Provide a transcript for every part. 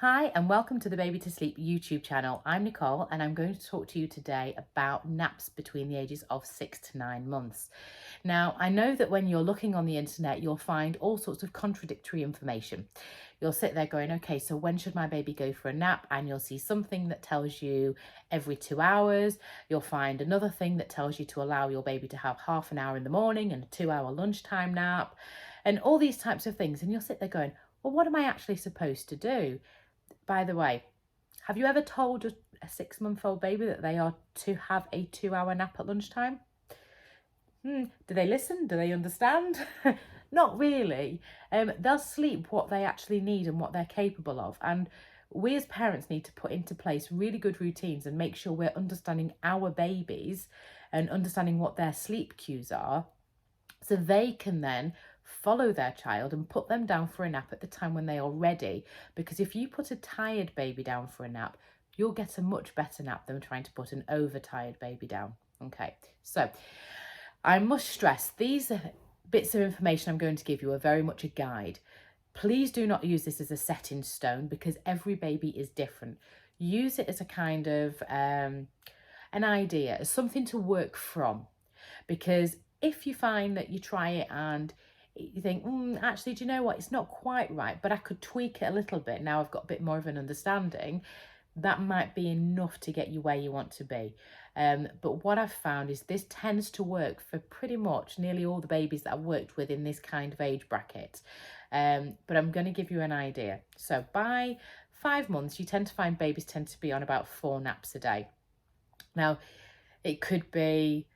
Hi and welcome to the Baby to Sleep YouTube channel. I'm Nicole and I'm going to talk to you today about naps between the ages of 6 to 9 months. Now, I know that when you're looking on the internet, you'll find all sorts of contradictory information. You'll sit there going, okay, so when should my baby go for a nap? And you'll see something that tells you every 2 hours. You'll find another thing that tells you to allow your baby to have half an hour in the morning and a 2-hour lunchtime nap and all these types of things. And you'll sit there going, well, what am I actually supposed to do? By the way, have you ever told a 6-month-old baby that they are to have a 2-hour nap at lunchtime? Do they listen? Do they understand? Not really. They'll sleep what they actually need and what they're capable of. And we as parents need to put into place really good routines and make sure we're understanding our babies and understanding what their sleep cues are, so they can then follow their child and put them down for a nap at the time when they are ready. Because if you put a tired baby down for a nap, you'll get a much better nap than trying to put an overtired baby down. Okay, so I must stress these bits of information I'm going to give you are very much a guide. Please do not use this as a set in stone because every baby is different. Use it as a kind of an idea, as something to work from. Because if you find that you try it and you think, actually, do you know what? It's not quite right, but I could tweak it a little bit. Now I've got a bit more of an understanding. That might be enough to get you where you want to be. But what I've found is this tends to work for pretty much nearly all the babies that I've worked with in this kind of age bracket. But I'm going to give you an idea. So by 5 months, you tend to find babies tend to be on about 4 naps a day. Now, it could be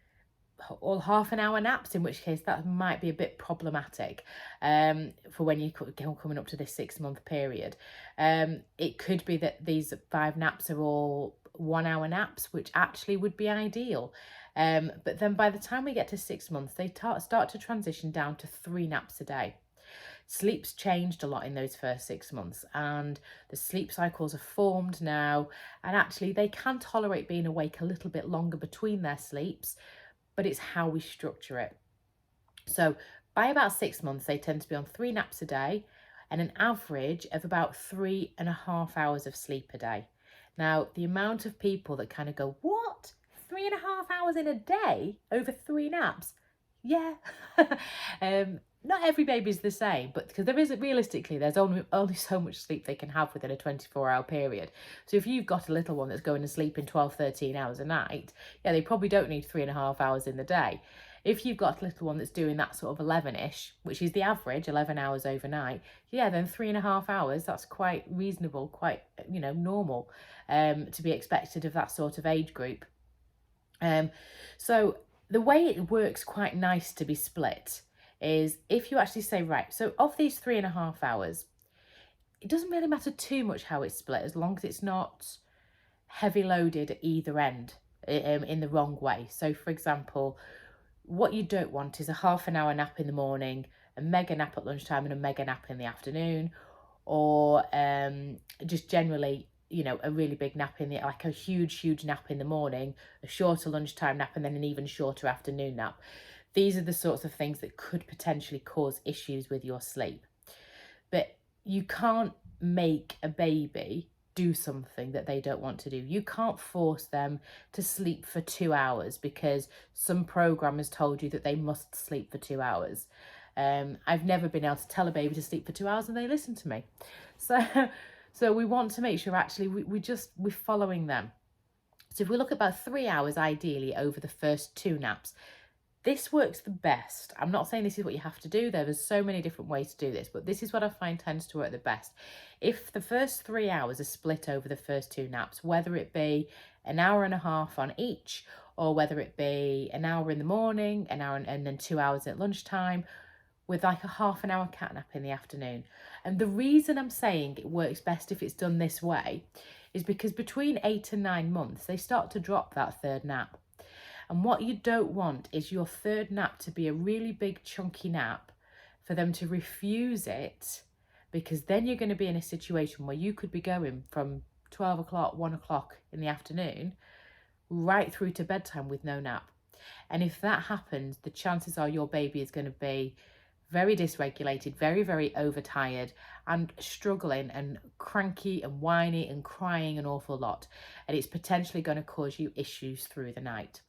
all half an hour naps, in which case that might be a bit problematic for when you're coming up to this 6-month period. It could be that these 5 naps are all 1-hour naps, which actually would be ideal. But then by the time we get to 6 months, they start to transition down to 3 naps a day. Sleep's changed a lot in those first 6 months and the sleep cycles are formed now, and actually they can tolerate being awake a little bit longer between their sleeps, but it's how we structure it. So by about 6 months, they tend to be on 3 naps a day and an average of about 3.5 hours of sleep a day. Now, the amount of people that kind of go, what? 3.5 hours in a day over 3 naps? Yeah. Not every baby's the same, but because realistically, there's only so much sleep they can have within a 24-hour period. So if you've got a little one that's going to sleep in 12, 13 hours a night, yeah, they probably don't need 3.5 hours in the day. If you've got a little one that's doing that sort of 11-ish, which is the average, 11 hours overnight, yeah, then 3.5 hours, that's quite reasonable, quite, normal to be expected of that sort of age group. So the way it works quite nice to be split is if you actually say, right, so of these 3.5 hours, it doesn't really matter too much how it's split as long as it's not heavy loaded at either end in the wrong way. So for example, what you don't want is a half an hour nap in the morning, a mega nap at lunchtime and a mega nap in the afternoon, or just generally, a really big nap like a huge nap in the morning, a shorter lunchtime nap, and then an even shorter afternoon nap. These are the sorts of things that could potentially cause issues with your sleep. But you can't make a baby do something that they don't want to do. You can't force them to sleep for 2 hours because some program has told you that they must sleep for 2 hours. I've never been able to tell a baby to sleep for 2 hours and they listen to me. So we want to make sure actually we're following them. So if we look at about 3 hours ideally over the first 2 naps, this works the best. I'm not saying this is what you have to do. There's so many different ways to do this, but this is what I find tends to work the best. If the first 3 hours are split over the first 2 naps, whether it be an hour and a half on each, or whether it be an hour in the morning, an hour and then 2 hours at lunchtime, with like a half an hour cat nap in the afternoon. And the reason I'm saying it works best if it's done this way is because between 8 and 9 months, they start to drop that 3rd nap. And what you don't want is your 3rd nap to be a really big chunky nap for them to refuse it, because then you're going to be in a situation where you could be going from 12 o'clock, 1 o'clock in the afternoon, right through to bedtime with no nap. And if that happens, the chances are your baby is going to be very dysregulated, very, very overtired, and struggling and cranky and whiny and crying an awful lot. And it's potentially going to cause you issues through the night.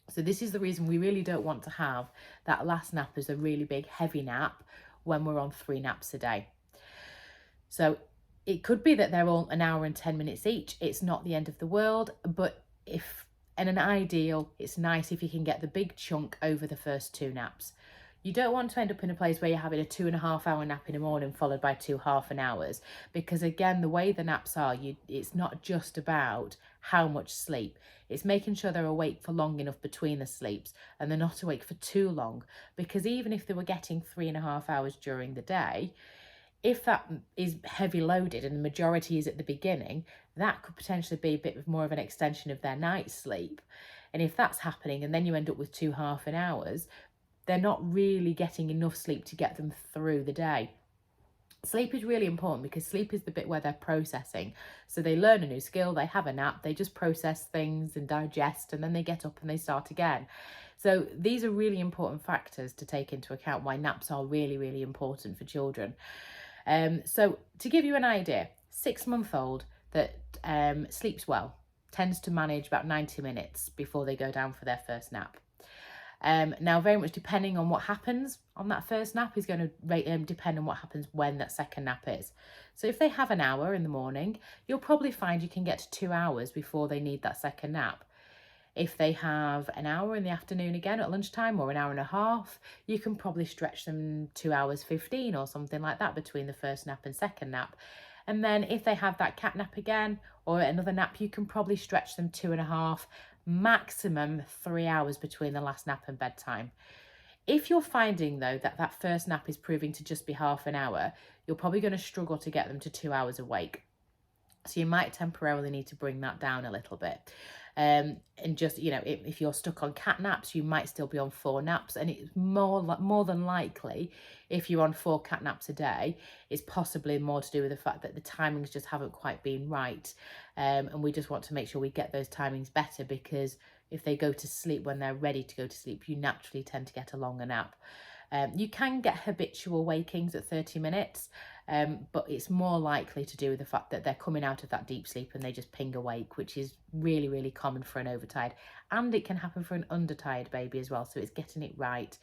So this is the reason we really don't want to have that last nap as a really big heavy nap when we're on 3 naps a day. So it could be that they're all an hour and 10 minutes each. It's not the end of the world, but if in an ideal, it's nice if you can get the big chunk over the first 2 naps. You don't want to end up in a place where you're having a 2.5 hour nap in the morning followed by 2 half-an-hours, because again, the way the naps are, it's not just about how much sleep. It's making sure they're awake for long enough between the sleeps and they're not awake for too long, because even if they were getting 3.5 hours during the day, if that is heavy loaded and the majority is at the beginning, that could potentially be a bit more of an extension of their night's sleep. And if that's happening and then you end up with 2 half-an-hours, they're not really getting enough sleep to get them through the day. Sleep is really important because sleep is the bit where they're processing. So they learn a new skill, they have a nap, they just process things and digest, and then they get up and they start again. So these are really important factors to take into account why naps are really, really important for children. So to give you an idea, 6-month-old that sleeps well tends to manage about 90 minutes before they go down for their first nap. Now, very much depending on what happens on that first nap is going to depend on what happens when that second nap is. So if they have an hour in the morning, you'll probably find you can get to 2 hours before they need that second nap. If they have an hour in the afternoon again at lunchtime, or an hour and a half, you can probably stretch them 2 hours 15 or something like that between the first nap and second nap. And then if they have that cat nap again or another nap, you can probably stretch them 2.5, maximum 3 hours between the last nap and bedtime. If you're finding though that that first nap is proving to just be half an hour, you're probably going to struggle to get them to 2 hours awake. So you might temporarily need to bring that down a little bit. And just, you know, if you're stuck on cat naps, you might still be on 4 naps. And it's more than likely, if you're on 4 cat naps a day, it's possibly more to do with the fact that the timings just haven't quite been right. And we just want to make sure we get those timings better, because if they go to sleep when they're ready to go to sleep, you naturally tend to get a longer nap. You can get habitual wakings at 30 minutes, but it's more likely to do with the fact that they're coming out of that deep sleep and they just ping awake, which is really, really common for an overtired. And it can happen for an undertired baby as well, so it's getting it right.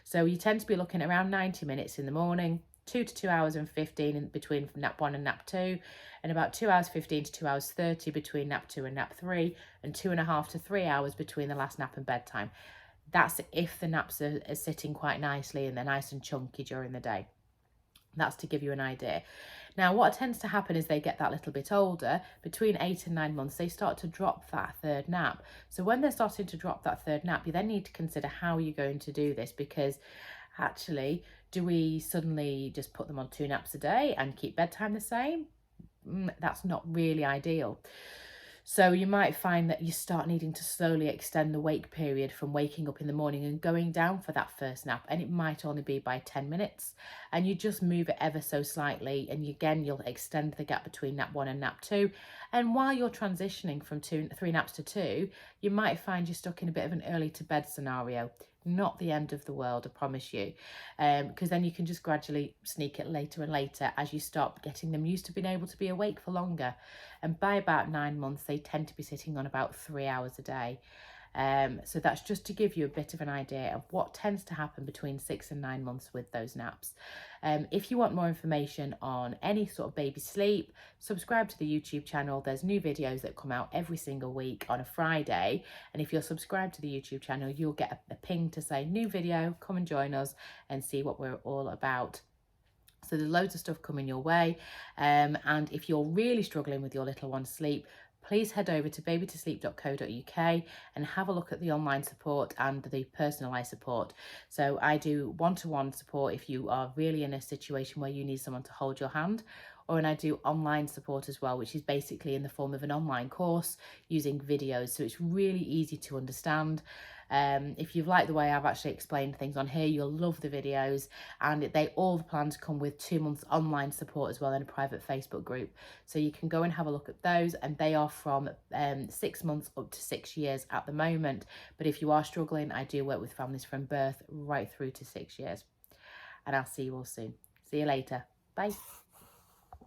So you tend to be looking at around 90 minutes in the morning, 2 to 2 hours and 15 in between nap 1 and nap 2, and about 2 hours 15 to 2 hours 30 between nap 2 and nap 3, and 2.5 to 3 hours between the last nap and bedtime. That's if the naps are sitting quite nicely and they're nice and chunky during the day. That's to give you an idea. Now, what tends to happen is they get that little bit older, between 8 and 9 months, they start to drop that third nap. So when they're starting to drop that third nap, you then need to consider how you're going to do this, because actually, do we suddenly just put them on 2 naps a day and keep bedtime the same? That's not really ideal. So you might find that you start needing to slowly extend the wake period from waking up in the morning and going down for that first nap. And it might only be by 10 minutes. And you just move it ever so slightly. And again, you'll extend the gap between nap 1 and nap 2. And while you're transitioning from 3 naps to 2, you might find you're stuck in a bit of an early to bed scenario. Not the end of the world, I promise you, because then you can just gradually sneak it later and later as you start getting them used to being able to be awake for longer. And by about 9 months, they tend to be sitting on about 3 hours a day. So that's just to give you a bit of an idea of what tends to happen between 6 and 9 months with those naps. If you want more information on any sort of baby sleep, subscribe to the YouTube channel. There's new videos that come out every single week on a Friday. And if you're subscribed to the YouTube channel, you'll get a ping to say new video, come and join us and see what we're all about. So there's loads of stuff coming your way. And if you're really struggling with your little one's sleep, please head over to babytosleep.co.uk and have a look at the online support and the personalised support. So I do one-to-one support if you are really in a situation where you need someone to hold your hand, and I do online support as well, which is basically in the form of an online course using videos. So it's really easy to understand. If you've liked the way I've actually explained things on here, you'll love the videos, and all the plans come with 2 months online support as well in a private Facebook group. So you can go and have a look at those, and they are from 6 months up to 6 years at the moment. But if you are struggling, I do work with families from birth right through to 6 years. and I'll see you all soon. See you later. Bye.